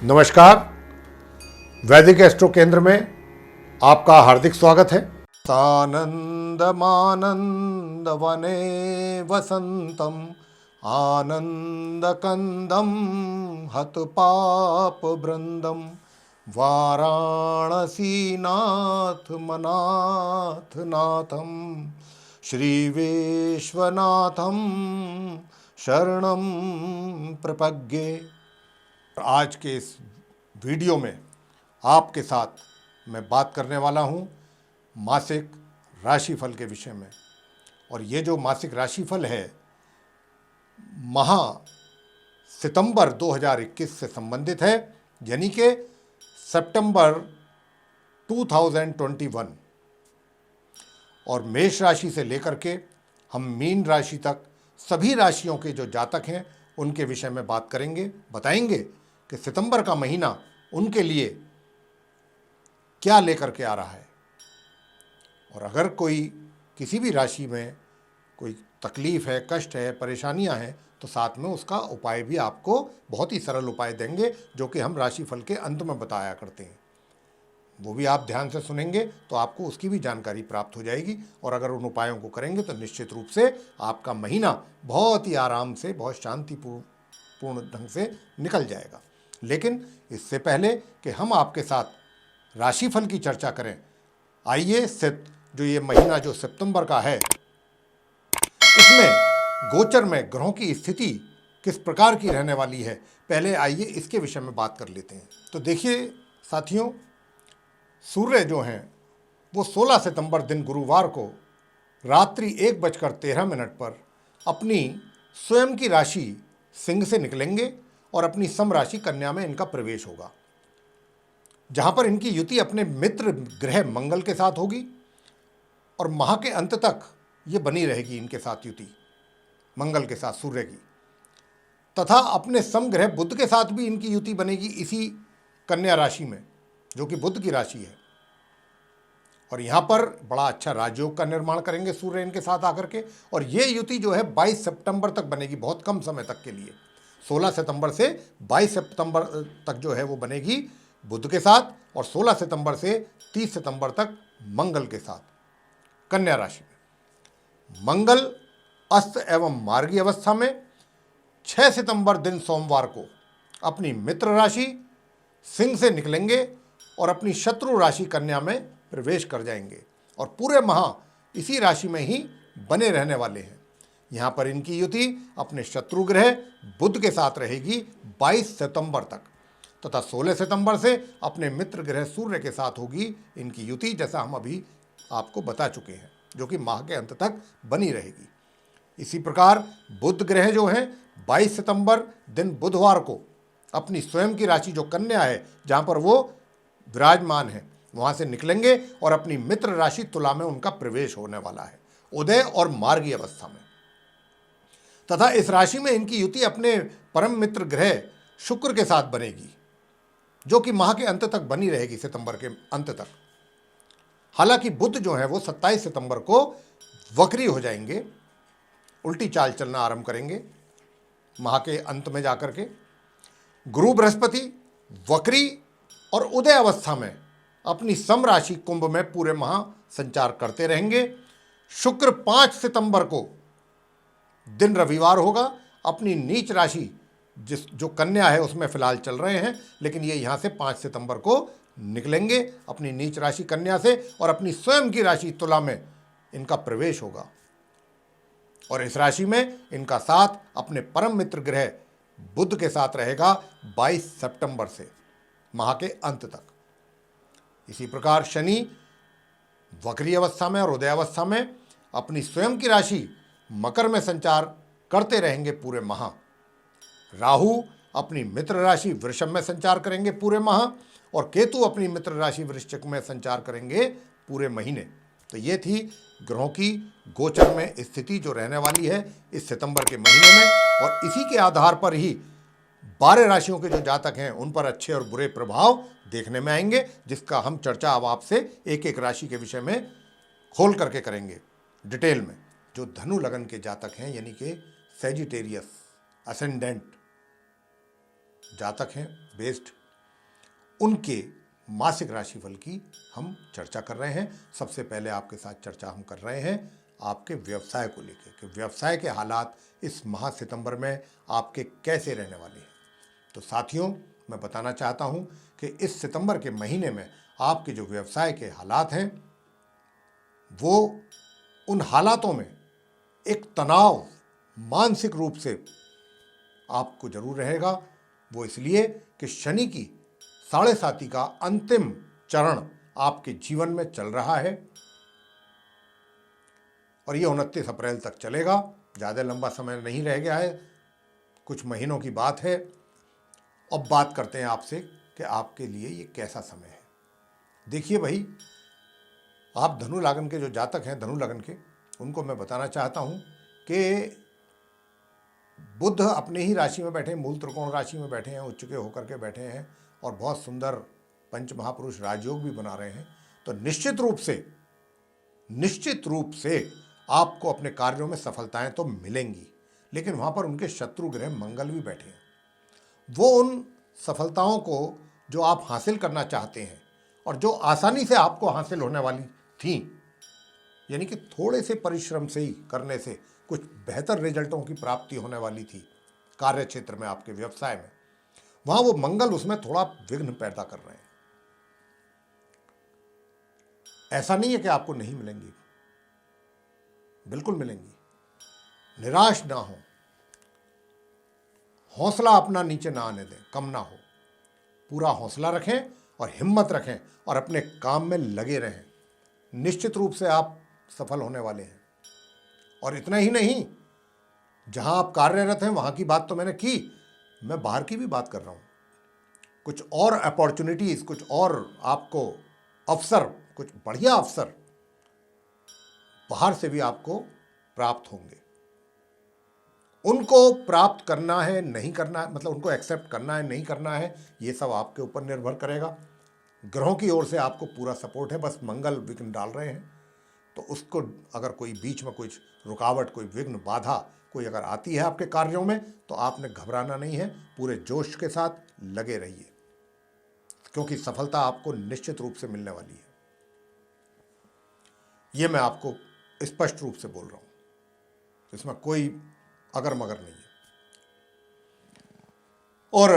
नमस्कार। वैदिक एस्ट्रो केंद्र में आपका हार्दिक स्वागत है। सानंदमानंद वने वसंतम आनंदकंदम हत पाप वृंदम वाराणसीनाथ मनाथ नाथम श्री विश्वनाथम शरणम प्रपद्ये। आज के इस वीडियो में आपके साथ मैं बात करने वाला हूं मासिक राशिफल के विषय में। और ये जो मासिक राशिफल है माह सितंबर 2021 से संबंधित है, यानी कि सितंबर 2021। और मेष राशि से लेकर के हम मीन राशि तक सभी राशियों के जो जातक हैं उनके विषय में बात करेंगे, बताएंगे कि सितंबर का महीना उनके लिए क्या लेकर के आ रहा है। और अगर कोई किसी भी राशि में कोई तकलीफ है, कष्ट है, परेशानियां हैं, तो साथ में उसका उपाय भी आपको बहुत ही सरल उपाय देंगे, जो कि हम राशिफल के अंत में बताया करते हैं। वो भी आप ध्यान से सुनेंगे तो आपको उसकी भी जानकारी प्राप्त हो जाएगी। और अगर उन उपायों को करेंगे तो निश्चित रूप से आपका महीना बहुत ही आराम से, बहुत शांतिपूर्ण ढंग से निकल जाएगा। लेकिन इससे पहले कि हम आपके साथ राशिफल की चर्चा करें, आइए जो ये महीना जो सितंबर का है, इसमें गोचर में ग्रहों की स्थिति किस प्रकार की रहने वाली है, पहले आइए इसके विषय में बात कर लेते हैं। तो देखिए साथियों, सूर्य जो हैं वो 16 सितंबर दिन गुरुवार को रात्रि 1:13 पर अपनी स्वयं की राशि सिंह से निकलेंगे और अपनी सम राशि कन्या में इनका प्रवेश होगा, जहां पर इनकी युति अपने मित्र ग्रह मंगल के साथ होगी और माह के अंत तक ये बनी रहेगी इनके साथ युति, मंगल के साथ सूर्य की। तथा अपने सम ग्रह बुध के साथ भी इनकी युति बनेगी इसी कन्या राशि में, जो कि बुध की राशि है। और यहाँ पर बड़ा अच्छा राजयोग का निर्माण करेंगे सूर्य इनके साथ आकर के। और ये युति जो है 22 सितंबर तक बनेगी, बहुत कम समय तक के लिए। 16 सितंबर से 22 सितंबर तक जो है वो बनेगी बुध के साथ, और 16 सितंबर से 30 सितंबर तक मंगल के साथ कन्या राशि में। मंगल अस्त एवं मार्गी अवस्था में 6 सितंबर दिन सोमवार को अपनी मित्र राशि सिंह से निकलेंगे और अपनी शत्रु राशि कन्या में प्रवेश कर जाएंगे और पूरे माह इसी राशि में ही बने रहने वाले हैं। यहाँ पर इनकी युति अपने शत्रु ग्रह बुध के साथ रहेगी 22 सितंबर तक, तथा 16 सितंबर से अपने मित्र ग्रह सूर्य के साथ होगी इनकी युति, जैसा हम अभी आपको बता चुके हैं, जो कि माह के अंत तक बनी रहेगी। इसी प्रकार बुध ग्रह जो हैं 22 सितंबर दिन बुधवार को अपनी स्वयं की राशि जो कन्या है, जहाँ पर वो विराजमान है, वहाँ से निकलेंगे और अपनी मित्र राशि तुला में उनका प्रवेश होने वाला है उदय और मार्गी अवस्था में। तथा इस राशि में इनकी युति अपने परम मित्र ग्रह शुक्र के साथ बनेगी, जो कि माह के अंत तक बनी रहेगी, सितंबर के अंत तक। हालांकि बुध जो है वो 27 सितंबर को वक्री हो जाएंगे, उल्टी चाल चलना आरंभ करेंगे माह के अंत में जाकर के। गुरु बृहस्पति वक्री और उदय अवस्था में अपनी सम राशि कुंभ में पूरे माह संचार करते रहेंगे। शुक्र 5 सितंबर को दिन रविवार होगा, अपनी नीच राशि जो कन्या है उसमें फिलहाल चल रहे हैं, लेकिन ये यहाँ से 5 सितंबर को निकलेंगे अपनी नीच राशि कन्या से और अपनी स्वयं की राशि तुला में इनका प्रवेश होगा। और इस राशि में इनका साथ अपने परम मित्र ग्रह बुध के साथ रहेगा 22 सितंबर से माह के अंत तक। इसी प्रकार शनि वक्री अवस्था में और उदय अवस्था में अपनी स्वयं की राशि मकर में संचार करते रहेंगे पूरे माह। राहु अपनी मित्र राशि वृषभ में संचार करेंगे पूरे माह और केतु अपनी मित्र राशि वृश्चिक में संचार करेंगे पूरे महीने। तो ये थी ग्रहों की गोचर में स्थिति जो रहने वाली है इस सितंबर के महीने में। और इसी के आधार पर ही 12 राशियों के जो जातक हैं उन पर अच्छे और बुरे प्रभाव देखने में आएंगे, जिसका हम चर्चा अब आपसे एक एक राशि के विषय में खोल करके करेंगे डिटेल में। जो धनु लगन के जातक हैं, यानी कि सेजिटेरियस असेंडेंट जातक हैं, बेस्ड उनके मासिक राशिफल की हम चर्चा कर रहे हैं। सबसे पहले आपके साथ चर्चा हम कर रहे हैं आपके व्यवसाय को लेकर कि व्यवसाय के हालात इस माह सितंबर में आपके कैसे रहने वाले हैं। तो साथियों, मैं बताना चाहता हूं कि इस सितंबर के महीने में आपके जो व्यवसाय के हालात हैं वो उन हालातों में एक तनाव मानसिक रूप से आपको जरूर रहेगा। वो इसलिए कि शनि की 7.5 का अंतिम चरण आपके जीवन में चल रहा है और ये 29 अप्रैल तक चलेगा। ज़्यादा लंबा समय नहीं रह गया है, कुछ महीनों की बात है। अब बात करते हैं आपसे कि आपके लिए ये कैसा समय है। देखिए भाई, आप धनु लगन के जो जातक हैं, धनु लगन के, उनको मैं बताना चाहता हूँ कि बुध अपने ही राशि में बैठे, मूल त्रिकोण राशि में बैठे हैं, उच्च के होकर के बैठे हैं और बहुत सुंदर पंच महापुरुष राजयोग भी बना रहे हैं। तो निश्चित रूप से आपको अपने कार्यों में सफलताएं तो मिलेंगी, लेकिन वहाँ पर उनके शत्रु ग्रह मंगल भी बैठे हैं। वो उन सफलताओं को जो आप हासिल करना चाहते हैं और जो आसानी से आपको हासिल होने वाली थी, यानी कि थोड़े से परिश्रम से ही करने से कुछ बेहतर रिजल्टों की प्राप्ति होने वाली थी कार्य क्षेत्र में, आपके व्यवसाय में, वहाँ वो मंगल उसमें थोड़ा विघ्न पैदा कर रहे हैं। ऐसा नहीं है कि आपको नहीं मिलेंगी, बिल्कुल मिलेंगी। निराश ना हो, हौसला अपना नीचे ना आने दें, कम ना हो, पूरा हौसला रखें और हिम्मत रखें और अपने काम में लगे रहें। निश्चित रूप से आप सफल होने वाले हैं। और इतना ही नहीं, जहां आप कार्यरत हैं वहां की बात तो मैंने की, मैं बाहर की भी बात कर रहा हूं। कुछ और अपॉर्चुनिटीज, कुछ और आपको अवसर, कुछ बढ़िया अवसर बाहर से भी आपको प्राप्त होंगे। उनको प्राप्त करना है नहीं करना है, मतलब उनको एक्सेप्ट करना है नहीं करना है, ये सब आपके ऊपर निर्भर करेगा। ग्रहों की ओर से आपको पूरा सपोर्ट है, बस मंगल विघ्न डाल रहे हैं। तो उसको अगर कोई बीच में कुछ रुकावट, कोई विघ्न, बाधा कोई अगर आती है आपके कार्यों में, तो आपने घबराना नहीं है, पूरे जोश के साथ लगे रहिए, क्योंकि सफलता आपको निश्चित रूप से मिलने वाली है। ये मैं आपको स्पष्ट रूप से बोल रहा हूं, इसमें कोई अगर मगर नहीं है। और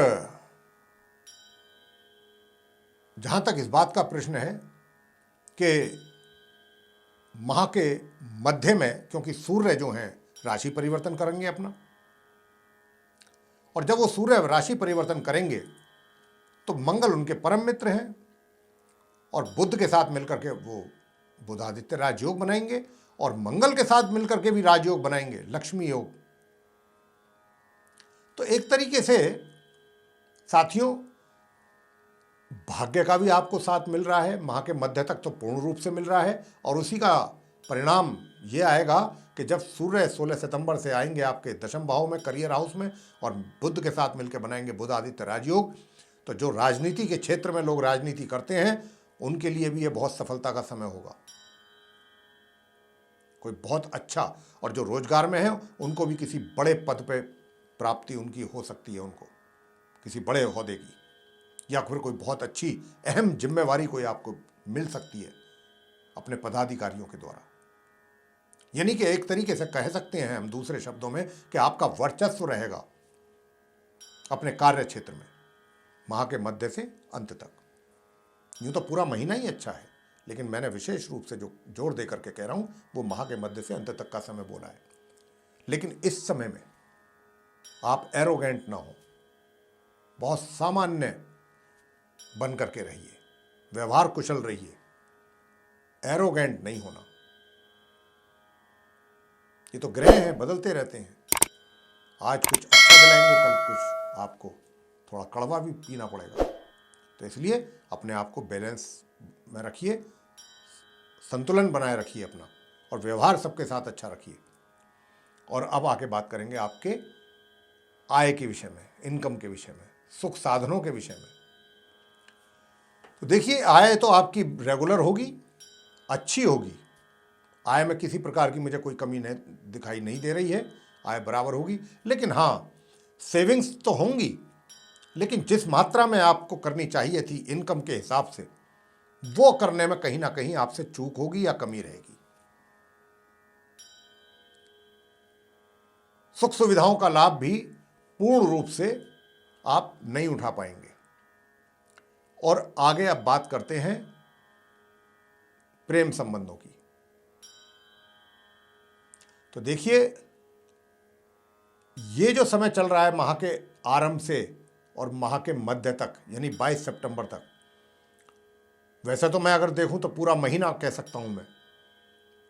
जहां तक इस बात का प्रश्न है कि माह के मध्य में, क्योंकि सूर्य जो हैं राशि परिवर्तन करेंगे अपना, और जब वो सूर्य राशि परिवर्तन करेंगे तो मंगल उनके परम मित्र हैं और बुध के साथ मिलकर के वो बुधादित्य राजयोग बनाएंगे और मंगल के साथ मिलकर के भी राजयोग बनाएंगे, लक्ष्मी योग। तो एक तरीके से साथियों, भाग्य का भी आपको साथ मिल रहा है, माह के मध्य तक तो पूर्ण रूप से मिल रहा है। और उसी का परिणाम ये आएगा कि जब सूर्य 16 सितंबर से आएंगे आपके दशम भाव में, करियर हाउस में, और बुध के साथ मिलकर बनाएंगे बुध आदित्य राजयोग, तो जो राजनीति के क्षेत्र में लोग राजनीति करते हैं उनके लिए भी ये बहुत सफलता का समय होगा, कोई बहुत अच्छा। और जो रोजगार में है उनको भी किसी बड़े पद पे प्राप्ति उनकी हो सकती है, उनको किसी बड़े ओहदे की, या फिर कोई बहुत अच्छी अहम जिम्मेवारी कोई आपको मिल सकती है अपने पदाधिकारियों के द्वारा। यानी कि एक तरीके से कह सकते हैं हम दूसरे शब्दों में कि आपका वर्चस्व रहेगा अपने कार्य क्षेत्र में माह के मध्य से अंत तक। यूं तो पूरा महीना ही अच्छा है, लेकिन मैंने विशेष रूप से जो जोर दे करके कह रहा हूं वो माह के मध्य से अंत तक का समय बोला है। लेकिन इस समय में आप एरोगेंट ना हो, बहुत सामान्य बन करके रहिए, व्यवहार कुशल रहिए, एरोगेंट नहीं होना। ये तो ग्रह हैं, बदलते रहते हैं, आज कुछ अच्छा दिलाएंगे, कल कुछ आपको थोड़ा कड़वा भी पीना पड़ेगा। तो इसलिए अपने आप को बैलेंस में रखिए, संतुलन बनाए रखिए अपना, और व्यवहार सबके साथ अच्छा रखिए। और अब आके बात करेंगे आपके आय के विषय में, इनकम के विषय में, सुख साधनों के विषय में। तो देखिए, आय तो आपकी रेगुलर होगी, अच्छी होगी। आय में किसी प्रकार की मुझे कोई कमी नहीं दिखाई नहीं दे रही है, आय बराबर होगी। लेकिन हाँ, सेविंग्स तो होंगी, लेकिन जिस मात्रा में आपको करनी चाहिए थी इनकम के हिसाब से, वो करने में कहीं ना कहीं आपसे चूक होगी या कमी रहेगी। सुख सुविधाओं का लाभ भी पूर्ण रूप से आप नहीं उठा पाएंगे। और आगे अब बात करते हैं प्रेम संबंधों की। तो देखिए, ये जो समय चल रहा है माह के आरंभ से और माह के मध्य तक, यानी 22 सितंबर तक, वैसे तो मैं अगर देखूं तो पूरा महीना कह सकता हूं मैं,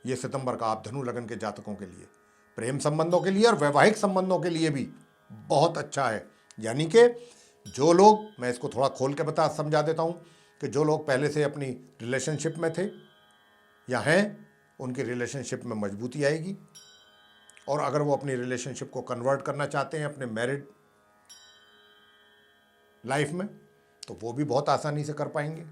ये सितंबर का आप धनु लगन के जातकों के लिए, प्रेम संबंधों के लिए और वैवाहिक संबंधों के लिए भी बहुत अच्छा है। यानी कि जो लोग, मैं इसको थोड़ा खोल के समझा देता हूं, कि जो लोग पहले से अपनी रिलेशनशिप में थे या हैं, उनकी रिलेशनशिप में मजबूती आएगी। और अगर वो अपनी रिलेशनशिप को कन्वर्ट करना चाहते हैं अपने मैरिड लाइफ में, तो वो भी बहुत आसानी से कर पाएंगे।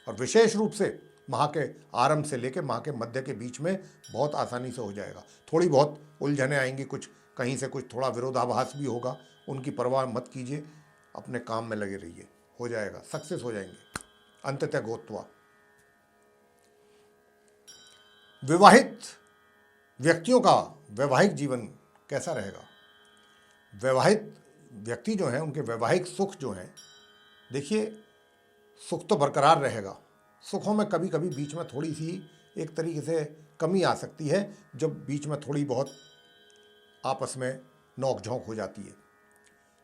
और विशेष रूप से माह के आरंभ से लेकर माह के मध्य के बीच में बहुत आसानी से हो जाएगा। थोड़ी बहुत उलझने आएंगी, कुछ कहीं से कुछ थोड़ा विरोधाभास भी होगा, उनकी परवाह मत कीजिए, अपने काम में लगे रहिए, हो जाएगा, सक्सेस हो जाएंगे अंततः गोत्वा। विवाहित व्यक्तियों का वैवाहिक जीवन कैसा रहेगा? वैवाहिक व्यक्ति जो है, उनके वैवाहिक सुख जो हैं, देखिए सुख तो बरकरार रहेगा। सुखों में कभी कभी बीच में थोड़ी सी एक तरीके से कमी आ सकती है, जब बीच में थोड़ी बहुत आपस में नोक झोंक हो जाती है,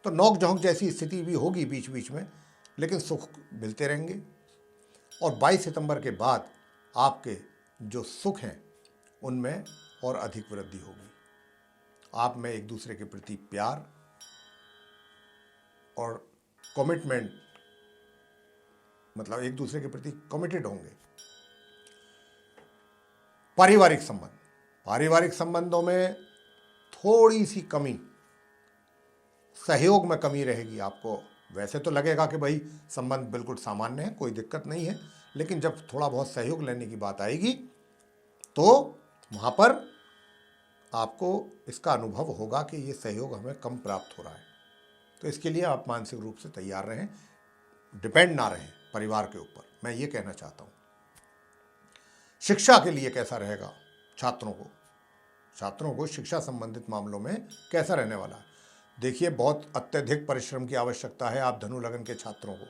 तो नोक झोंक जैसी स्थिति भी होगी बीच बीच में, लेकिन सुख मिलते रहेंगे। और 22 सितंबर के बाद आपके जो सुख हैं उनमें और अधिक वृद्धि होगी। आप में एक दूसरे के प्रति प्यार और कमिटमेंट, मतलब एक दूसरे के प्रति कमिटेड होंगे। पारिवारिक संबंध, पारिवारिक संबंधों में थोड़ी सी कमी, सहयोग में कमी रहेगी। आपको वैसे तो लगेगा कि भाई संबंध बिल्कुल सामान्य है, कोई दिक्कत नहीं है, लेकिन जब थोड़ा बहुत सहयोग लेने की बात आएगी तो वहाँ पर आपको इसका अनुभव होगा कि ये सहयोग हमें कम प्राप्त हो रहा है। तो इसके लिए आप मानसिक रूप से तैयार रहें, डिपेंड ना रहें परिवार के ऊपर, मैं ये कहना चाहता हूँ। शिक्षा के लिए कैसा रहेगा छात्रों को शिक्षा संबंधित मामलों में कैसा रहने वाला है? देखिए, बहुत अत्यधिक परिश्रम की आवश्यकता है आप धनु लगन के छात्रों को।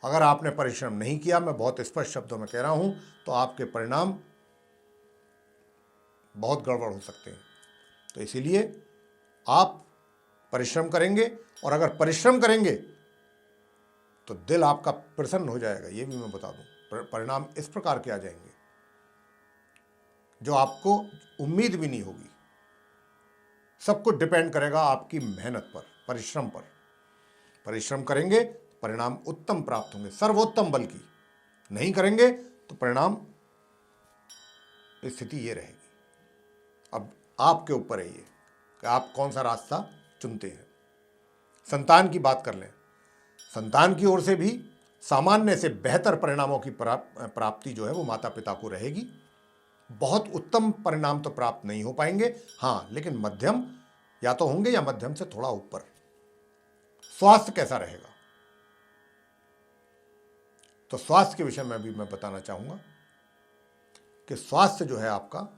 अगर आपने परिश्रम नहीं किया, मैं बहुत स्पष्ट शब्दों में कह रहा हूं, तो आपके परिणाम बहुत गड़बड़ हो सकते हैं। तो इसीलिए आप परिश्रम करेंगे, और अगर परिश्रम करेंगे तो दिल आपका प्रसन्न हो जाएगा, ये भी मैं बता दूं। परिणाम इस प्रकार के आ जाएंगे जो आपको उम्मीद भी नहीं होगी। सब कुछ डिपेंड करेगा आपकी मेहनत पर, परिश्रम पर। परिश्रम करेंगे तो परिणाम उत्तम प्राप्त होंगे, सर्वोत्तम, बल्कि नहीं करेंगे तो परिणाम स्थिति ये रहेगी। अब आपके ऊपर है ये कि आप कौन सा रास्ता चुनते हैं। संतान की बात कर लें, संतान की ओर से भी सामान्य से बेहतर परिणामों की प्राप्ति जो है वो माता पिता को रहेगी। बहुत उत्तम परिणाम तो प्राप्त नहीं हो पाएंगे, हाँ, लेकिन मध्यम या तो होंगे या मध्यम से थोड़ा ऊपर। स्वास्थ्य कैसा रहेगा? तो स्वास्थ्य के विषय में भी मैं बताना चाहूंगा कि स्वास्थ्य जो है आपका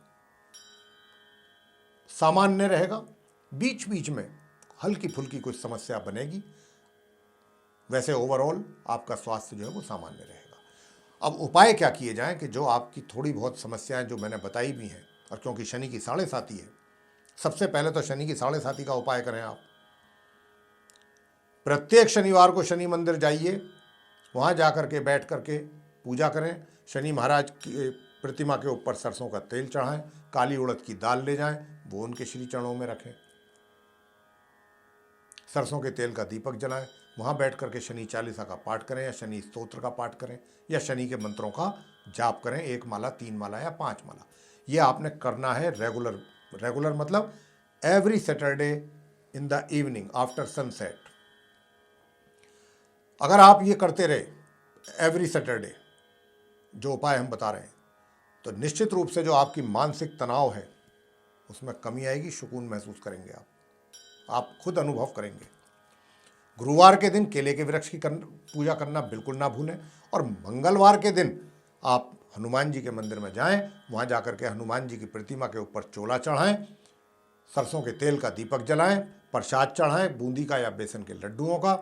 सामान्य रहेगा, बीच बीच में हल्की फुल्की कुछ समस्या बनेगी, वैसे ओवरऑल आपका स्वास्थ्य जो है वो सामान्य रहेगा। अब उपाय क्या किए जाएं कि जो आपकी थोड़ी बहुत समस्याएं जो मैंने बताई भी हैं, और क्योंकि शनि की 7.5 है, सबसे पहले तो शनि की 7.5 का उपाय करें आप। प्रत्येक शनिवार को शनि मंदिर जाइए, वहाँ जा कर के बैठ कर के पूजा करें। शनि महाराज की प्रतिमा के ऊपर सरसों का तेल चढ़ाएं, काली उड़द की दाल ले जाएं, वो उनके श्री चरणों में रखें, सरसों के तेल का दीपक जलाएं, वहाँ बैठ करके शनि चालीसा का पाठ करें या शनि स्तोत्र का पाठ करें या शनि के मंत्रों का जाप करें, 1 माला, 3 माला या 5 माला। ये आपने करना है रेगुलर मतलब every Saturday in the evening after sunset. अगर आप ये करते रहे एवरी सैटरडे, जो उपाय हम बता रहे हैं, तो निश्चित रूप से जो आपकी मानसिक तनाव है उसमें कमी आएगी, सुकून महसूस करेंगे आप खुद अनुभव करेंगे। गुरुवार के दिन केले के वृक्ष की पूजा करना बिल्कुल ना भूलें। और मंगलवार के दिन आप हनुमान जी के मंदिर में जाएं, वहाँ जाकर के हनुमान जी की प्रतिमा के ऊपर चोला चढ़ाएं, सरसों के तेल का दीपक जलाएं, प्रसाद चढ़ाएं बूंदी का या बेसन के लड्डुओं का,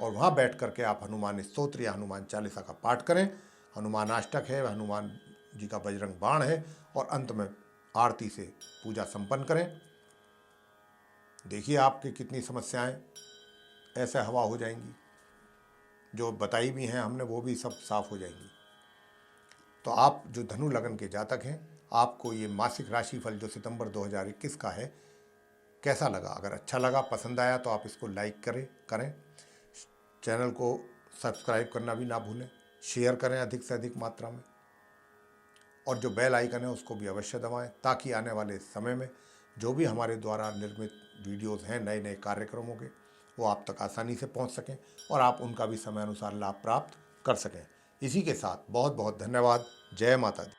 और वहाँ बैठ करके आप हनुमान स्तोत्र या हनुमान चालीसा का पाठ करें। हनुमान अष्टक है, हनुमान जी का बजरंग बाण है, और अंत में आरती से पूजा संपन्न करें। देखिए आपकी कितनी समस्याएं ऐसे हवा हो जाएंगी, जो बताई भी हैं हमने वो भी सब साफ हो जाएंगी। तो आप जो धनु लगन के जातक हैं, आपको ये मासिक राशिफल जो सितंबर 2021 का है कैसा लगा? अगर अच्छा लगा, पसंद आया, तो आप इसको लाइक करें, चैनल को सब्सक्राइब करना भी ना भूलें, शेयर करें अधिक से अधिक मात्रा में, और जो बेल आइकन है उसको भी अवश्य दबाएं, ताकि आने वाले समय में जो भी हमारे द्वारा निर्मित वीडियोस हैं नए नए कार्यक्रमों के, वो आप तक आसानी से पहुंच सकें और आप उनका भी समय अनुसार लाभ प्राप्त कर सकें। इसी के साथ बहुत बहुत धन्यवाद। जय माता दी।